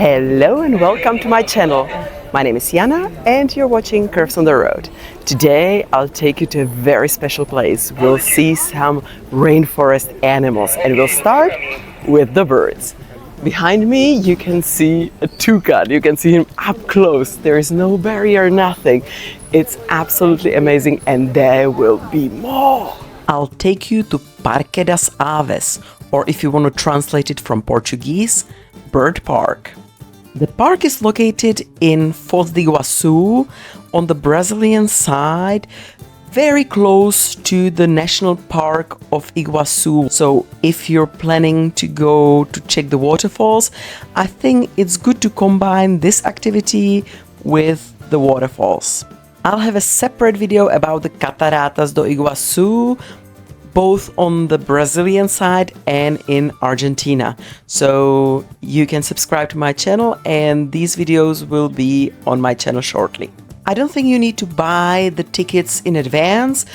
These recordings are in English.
Hello and welcome to my channel. My name is Jana and you're watching Curves on the Road. Today I'll take you to a very special place. We'll see some rainforest animals and we'll start with the birds. Behind me you can see a toucan. You can see him up close. There is no barrier, nothing. It's absolutely amazing and there will be more. I'll take you to Parque das Aves, or if you want to translate it from Portuguese, Bird Park. The park is located in Foz do Iguaçu on the Brazilian side, very close to the National Park of Igaucu. So if you're planning to go to check the waterfalls, I think it's good to combine this activity with the waterfalls. I'll have a separate video about the Cataratas do Iguaçu, both on the Brazilian side and in Argentina. So you can subscribe to my channel and these videos will be on my channel shortly. I don't think you need to buy the tickets in advance.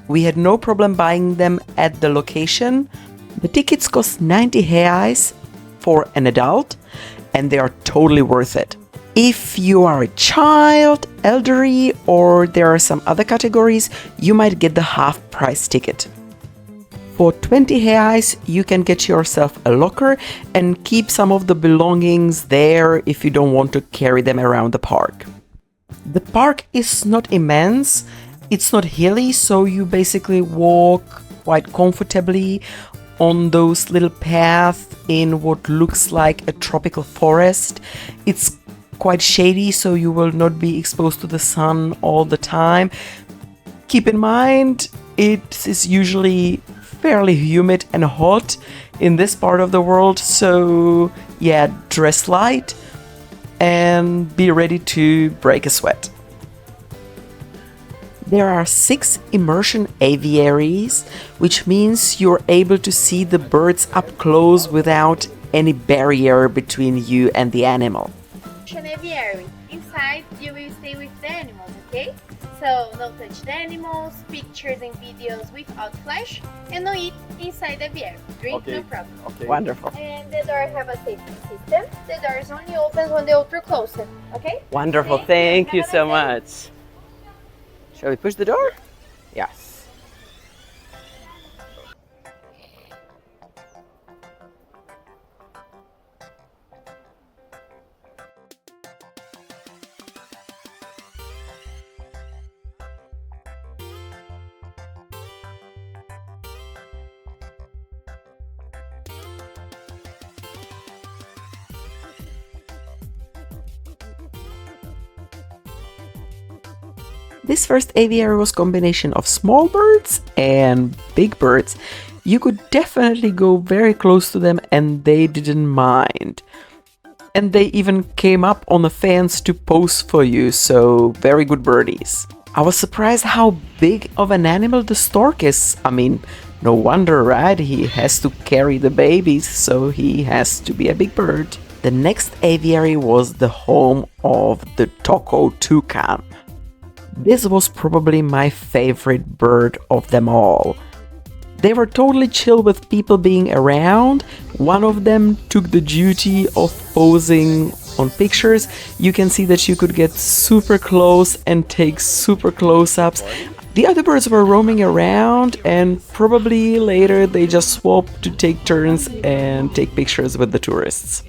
We had no problem buying them at the location. The tickets cost 90 reais for an adult and they are totally worth it. If you are a child, elderly, or there are some other categories, you might get the half-price ticket. For 20 reais, you can get yourself a locker and keep some of the belongings there if you don't want to carry them around the park. The park is not immense, it's not hilly, so you basically walk quite comfortably on those little paths in what looks like a tropical forest. It's quite shady, so you will not be exposed to the sun all the time. Keep in mind, it is usually fairly humid and hot in this part of the world, so yeah, dress light and be ready to break a sweat. There are 6 immersion aviaries, which means you're able to see the birds up close without any barrier between you and the animal. Aviary. Inside, you will stay with the animals, okay? So, no touch the animals, pictures and videos without flash, and no eat inside the aviary. Drink, no problem. Okay. Wonderful. And the door have a safety system. The door is only open when the outdoor closes, okay? Wonderful. Thank you so much. Shall we push the door? Yes. This first aviary was a combination of small birds and big birds. You could definitely go very close to them and they didn't mind. And they even came up on the fence to pose for you, so very good birdies. I was surprised how big of an animal the stork is. I mean, no wonder, right? He has to carry the babies, so he has to be a big bird. The next aviary was the home of the Toco toucan. This was probably my favorite bird of them all. They were totally chill with people being around. One of them took the duty of posing on pictures. You can see that you could get super close and take super close-ups. The other birds were roaming around and probably later they just swapped to take turns and take pictures with the tourists.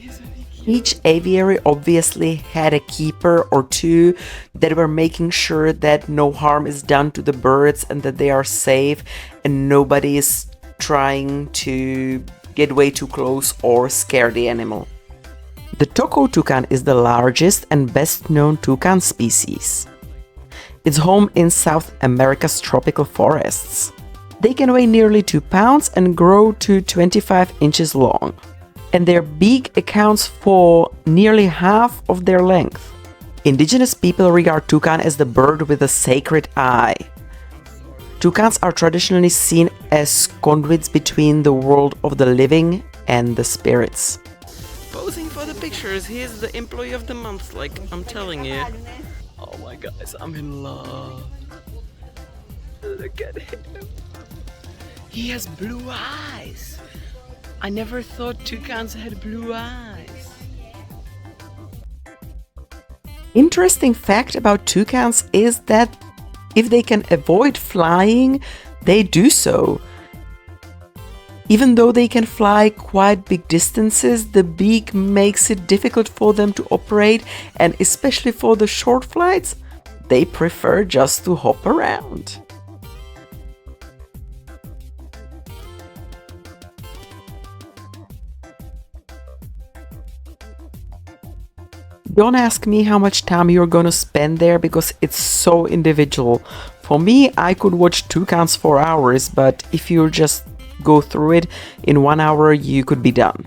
Each aviary obviously had a keeper or two that were making sure that no harm is done to the birds and that they are safe and nobody is trying to get way too close or scare the animal. The Toco toucan is the largest and best known toucan species. It's home in South America's tropical forests. They can weigh nearly 2 pounds and grow to 25 inches long. And their beak accounts for nearly half of their length. Indigenous people regard toucan as the bird with a sacred eye. Toucans are traditionally seen as conduits between the world of the living and the spirits. Posing for the pictures, he is the employee of the month, like I'm telling you. Oh my guys, I'm in love. Look at him. He has blue eyes. I never thought toucans had blue eyes. Interesting fact about toucans is that if they can avoid flying, they do so. Even though they can fly quite big distances, the beak makes it difficult for them to operate, and especially for the short flights, they prefer just to hop around. Don't ask me how much time you're gonna spend there because it's so individual. For me, I could watch toucans for hours, but if you just go through it in 1 hour, you could be done.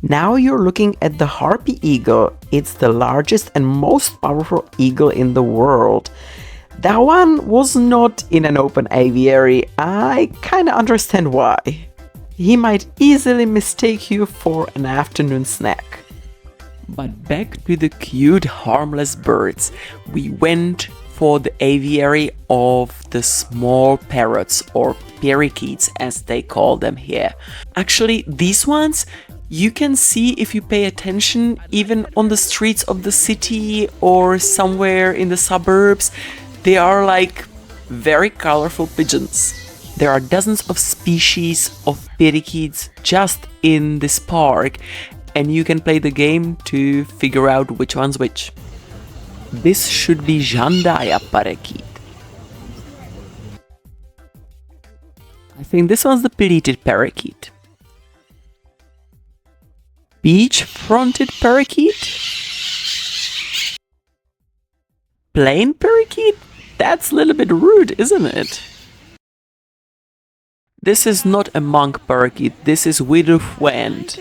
Now you're looking at the harpy eagle. It's the largest and most powerful eagle in the world. That one was not in an open aviary. I kinda understand why. He might easily mistake you for an afternoon snack. But back to the cute, harmless birds. We went for the aviary of the small parrots, or parakeets as they call them here. Actually, these ones you can see if you pay attention even on the streets of the city or somewhere in the suburbs. They are like very colorful pigeons. There are dozens of species of parakeets just in this park, and you can play the game to figure out which one's which. This should be Jandaya parakeet. I think this one's the pleated parakeet. Beach-fronted parakeet? Plain parakeet? That's a little bit rude, isn't it? This is not a monk parakeet, this is widow friend.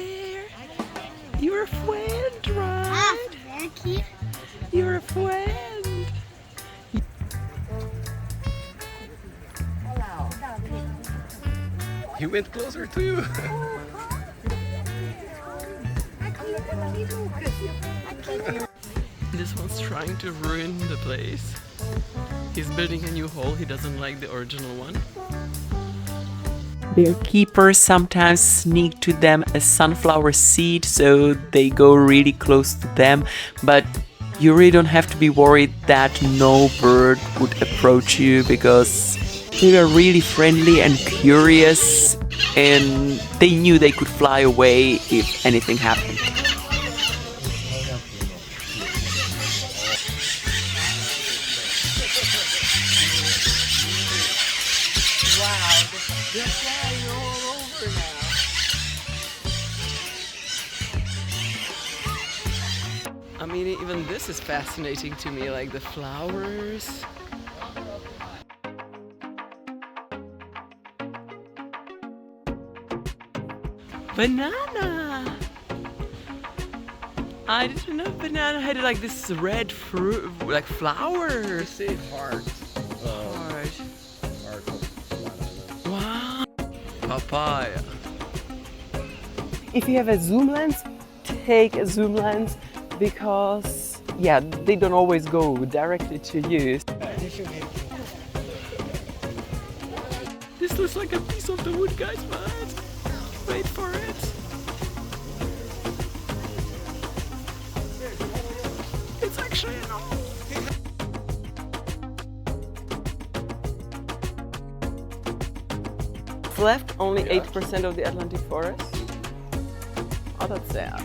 You're a friend, right? You're a friend. He went closer to you. This one's trying to ruin the place. He's building a new hole, he doesn't like the original one. Their keepers sometimes sneak to them a sunflower seed, so they go really close to them, but you really don't have to be worried that no bird would approach you because they were really friendly and curious, and they knew they could fly away if anything happened. They're flying all over now. I mean, even this is fascinating to me, like the flowers. Banana! I didn't know banana had like this red fruit, like flowers. Say heart. Heart. Heart of banana. Wow. Papaya. If you have a zoom lens, take a zoom lens because, yeah, they don't always go directly to you. This looks like a piece of the wood, guys, but wait for it. It's actually an owl. Left only 8% of the Atlantic forest. Oh, that's sad.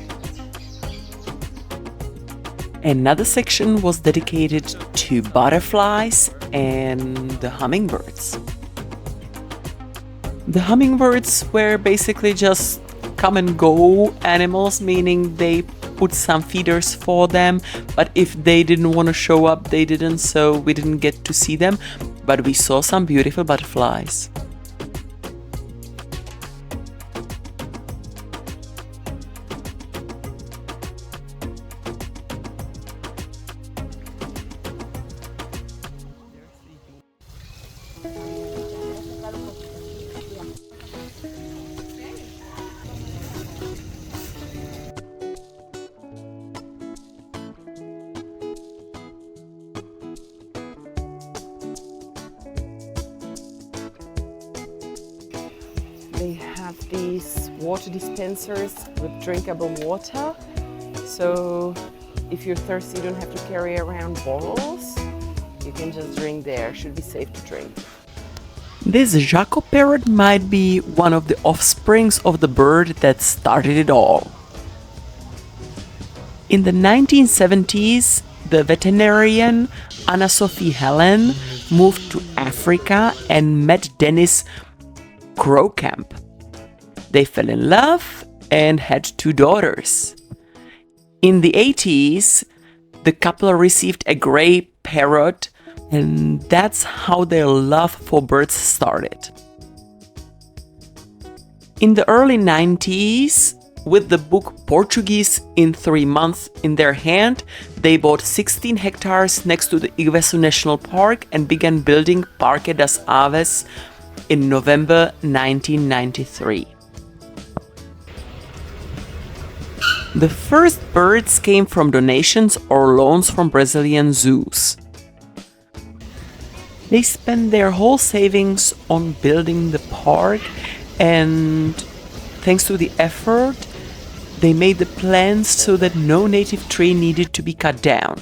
Another section was dedicated to butterflies and the hummingbirds. The hummingbirds were basically just come and go animals, meaning they put some feeders for them, but if they didn't want to show up, they didn't, so we didn't get to see them, but we saw some beautiful butterflies. They have these water dispensers with drinkable water. So if you're thirsty, you don't have to carry around bottles. You can just drink there. Should be safe to drink. This Jaco parrot might be one of the offsprings of the bird that started it all. In the 1970s, the veterinarian Anna-Sophie Helen moved to Africa and met Dennis Krookamp. They fell in love and had 2 daughters. In the 80s, the couple received a gray parrot, and that's how their love for birds started. In the early 90s, with the book Portuguese in 3 months in their hand, they bought 16 hectares next to the Igaucu National Park and began building Parque das Aves in November 1993. The first birds came from donations or loans from Brazilian zoos. They spent their whole savings on building the park, and thanks to the effort, they made the plans so that no native tree needed to be cut down.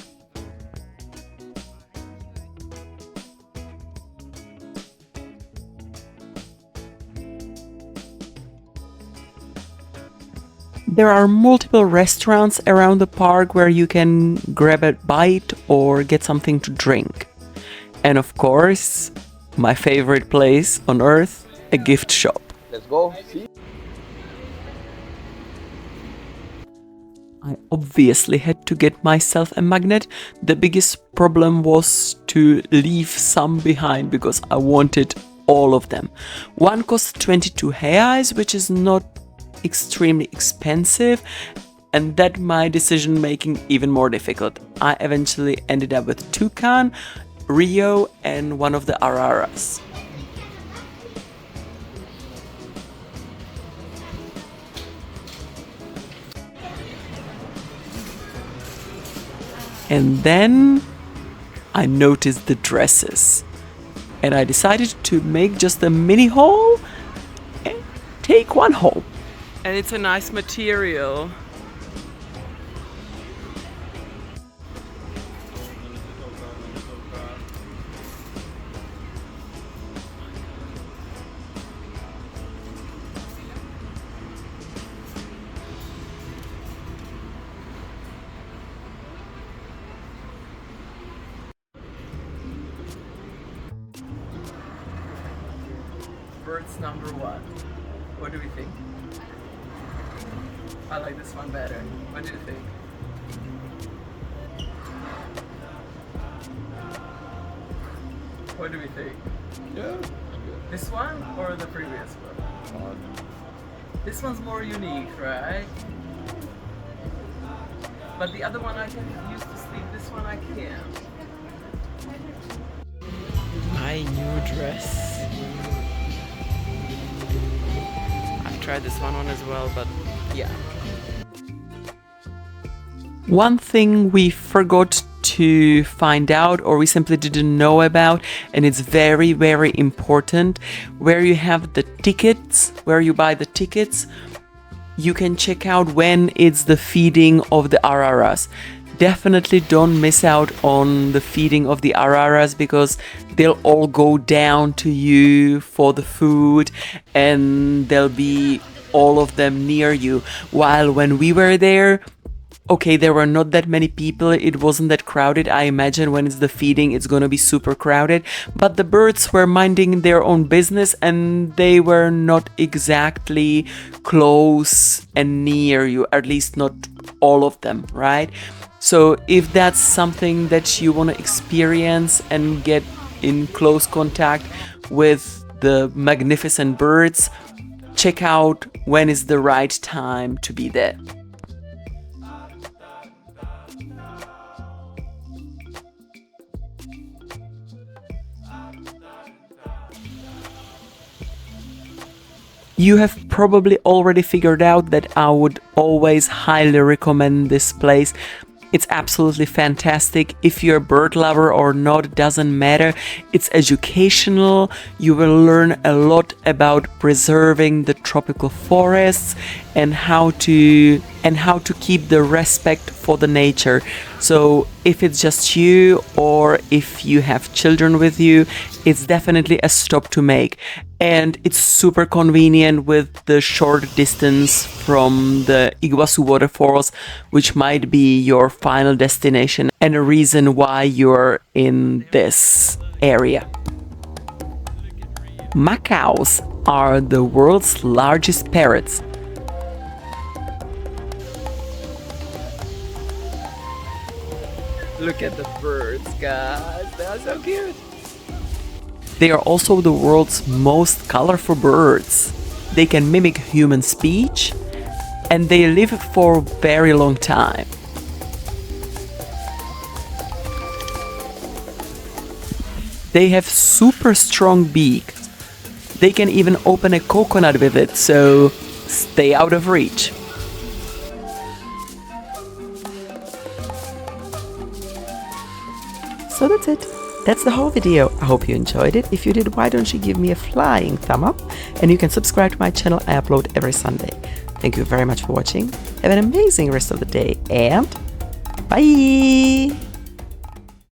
There are multiple restaurants around the park where you can grab a bite or get something to drink. And of course, my favorite place on earth, a gift shop. Let's go. See? I obviously had to get myself a magnet. The biggest problem was to leave some behind because I wanted all of them. One cost 22 reais, which is not extremely expensive, and that made my decision making even more difficult. I eventually ended up with toucan, Rio, and one of the araras. And then I noticed the dresses, and I decided to make just a mini haul and take one home. And it's a nice material. Birds number 1. What do we think? I like this one better. What do you think? What do we think? Yeah. This one or the previous one? This one's more unique, right? But the other one I can use to sleep, this one I can't. My new dress. I've tried this one on as well, but yeah. One thing we forgot to find out, or we simply didn't know about, and it's very, very important, where you have the tickets, where you buy the tickets, you can check out when it's the feeding of the araras. Definitely don't miss out on the feeding of the araras, because they'll all go down to you for the food, and there'll be all of them near you. While when we were there, okay, there were not that many people, it wasn't that crowded. I imagine when it's the feeding, it's gonna be super crowded, but the birds were minding their own business and they were not exactly close and near you, at least not all of them, right? So if that's something that you want to experience and get in close contact with the magnificent birds, check out when is the right time to be there. You have probably already figured out that I would always highly recommend this place. It's absolutely fantastic. If you're a bird lover or not, it doesn't matter. It's educational. You will learn a lot about preserving the tropical forests and how to and how to keep the respect for the nature. So if it's just you or if you have children with you, it's definitely a stop to make. And it's super convenient with the short distance from the Igaucu waterfalls, which might be your final destination and a reason why you're in this area. Macaws are the world's largest parrots. Look at the birds, guys. They are so cute. They are also the world's most colorful birds. They can mimic human speech and they live for a very long time. They have super strong beaks. They can even open a coconut with it, so stay out of reach. So that's it. That's the whole video. I hope you enjoyed it. If you did, why don't you give me a flying thumb up? And you can subscribe to my channel. I upload every Sunday. Thank you very much for watching. Have an amazing rest of the day and bye!